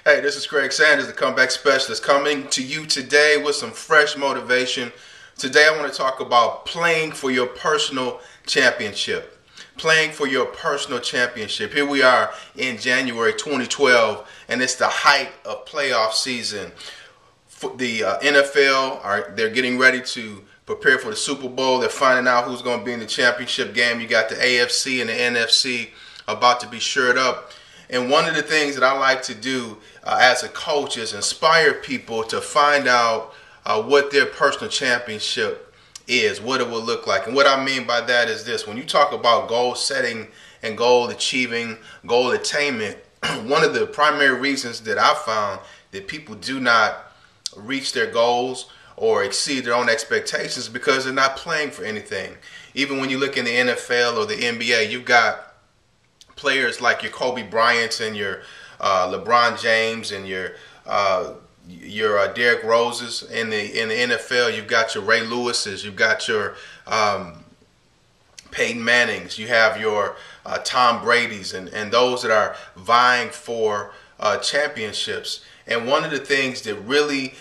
Hey, this is Craig Sanders, the comeback specialist, coming to you today with some fresh motivation. Today I want to talk about playing for your personal championship. Playing for your personal championship. Here we are in January 2012, and it's the height of playoff season. The NFL, they're getting ready to prepare for the Super Bowl. They're finding out who's going to be in the championship game. You got the AFC and the NFC about to be shored up. And one of the things that I like to do as a coach is inspire people to find out what their personal championship is, what it will look like. And what I mean by that is this: when you talk about goal setting and goal achieving, goal attainment, one of the primary reasons that I found that people do not reach their goals or exceed their own expectations because they're not playing for anything. Even when you look in the NFL or the NBA, you've got players like your Kobe Bryants and your LeBron James and your Derrick Roses. In the NFL, you've got your Ray Lewises, you've got your Peyton Mannings, you have your Tom Brady's, and those that are vying for championships. And one of the things that really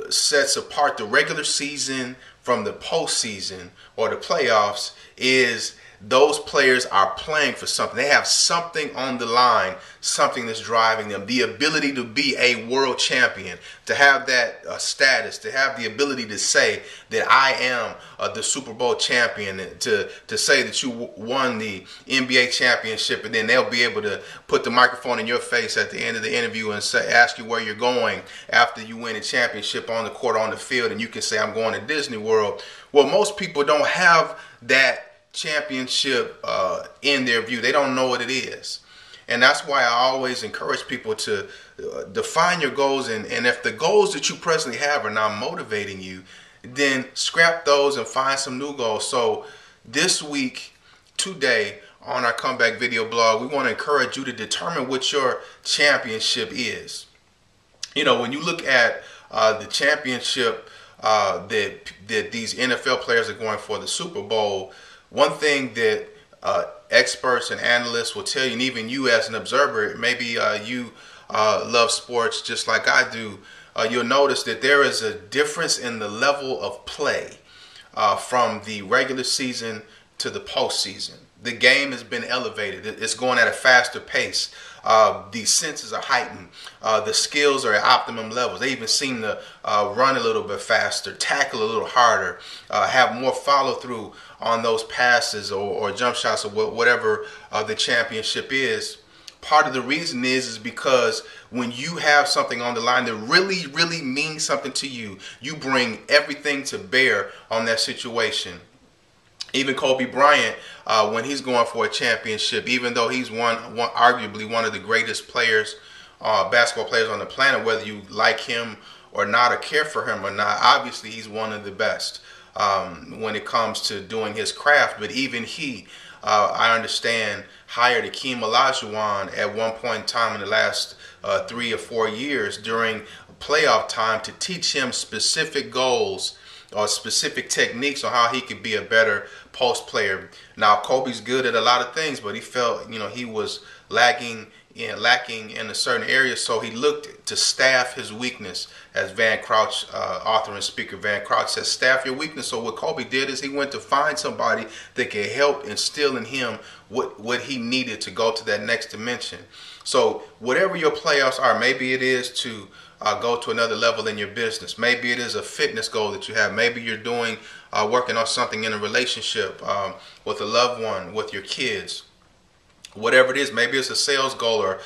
sets apart the regular season from the postseason or the playoffs is those players are playing for something. They have something on the line, something that's driving them. The ability to be a world champion, to have that status, to have the ability to say that I am the Super Bowl champion, to say that you won the NBA championship, and then they'll be able to put the microphone in your face at the end of the interview and ask you where you're going after you win a championship on the court, on the field, and you can say, I'm going to Disney World. Well, most people don't have that championship in their view. They don't know what it is. And that's why I always encourage people to define your goals, and if the goals that you presently have are not motivating you, then scrap those and find some new goals. So this week, today, on our comeback video blog, we want to encourage you to determine what your championship is. You know, when you look at the championship that these NFL players are going for, the Super Bowl, one thing that experts and analysts will tell you, and even you as an observer, maybe you love sports just like I do, you'll notice that there is a difference in the level of play from the regular season to the postseason. The game has been elevated. It's going at a faster pace. The senses are heightened. The skills are at optimum levels. They even seem to run a little bit faster, tackle a little harder, have more follow through on those passes or jump shots or whatever the championship is. Part of the reason is because when you have something on the line that really, really means something to you, you bring everything to bear on that situation. Even Kobe Bryant, when he's going for a championship, even though he's arguably one of the greatest players, basketball players on the planet, whether you like him or not or care for him or not, obviously he's one of the best when it comes to doing his craft. But even he, I understand, hired Akeem Olajuwon at one point in time in the last 3 or 4 years during playoff time to teach him specific goals or specific techniques on how he could be a better post player. Now, Kobe's good at a lot of things, but he felt, he was lacking in a certain area, so he looked to staff his weakness. As Van Crouch, author and speaker Van Crouch says, staff your weakness. So what Kobe did is he went to find somebody that could help instill in him what he needed to go to that next dimension. So whatever your playoffs are, maybe it is to go to another level in your business. Maybe it is a fitness goal that you have. Maybe you're working on something in a relationship with a loved one, with your kids. Whatever it is, maybe it's a sales goal, or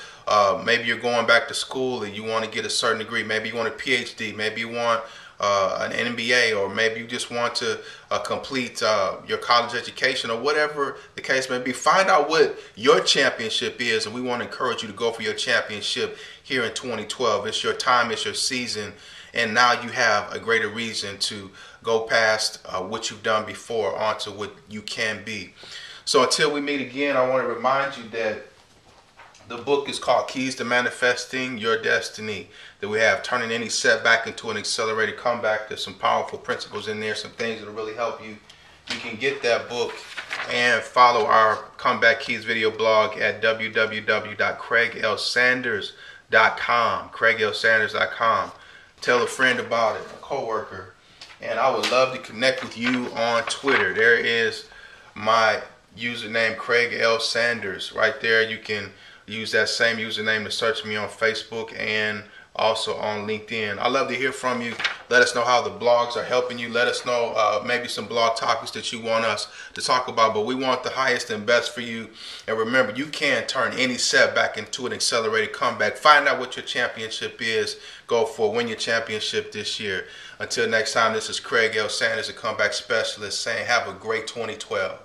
maybe you're going back to school and you want to get a certain degree. Maybe you want a PhD. Maybe you want an MBA, or maybe you just want to complete your college education, or whatever the case may be. Find out what your championship is, and we want to encourage you to go for your championship here in 2012. It's your time, it's your season, and now you have a greater reason to go past what you've done before onto what you can be. So until we meet again, I want to remind you that the book is called Keys to Manifesting Your Destiny, that we have turning any setback into an accelerated comeback. There's some powerful principles in there, some things that will really help you. You can get that book and follow our Comeback Keys video blog at www.craiglsanders.com. CraigLSanders.com. Tell a friend about it, a coworker. And I would love to connect with you on Twitter. There is my username, Craig L. Sanders. Right there, you can use that same username to search me on Facebook and also on LinkedIn. I love to hear from you. Let us know how the blogs are helping you. Let us know maybe some blog topics that you want us to talk about. But we want the highest and best for you. And remember, you can turn any setback into an accelerated comeback. Find out what your championship is. Go for it. Win your championship this year. Until next time, this is Craig L. Sanders, a comeback specialist, saying have a great 2012.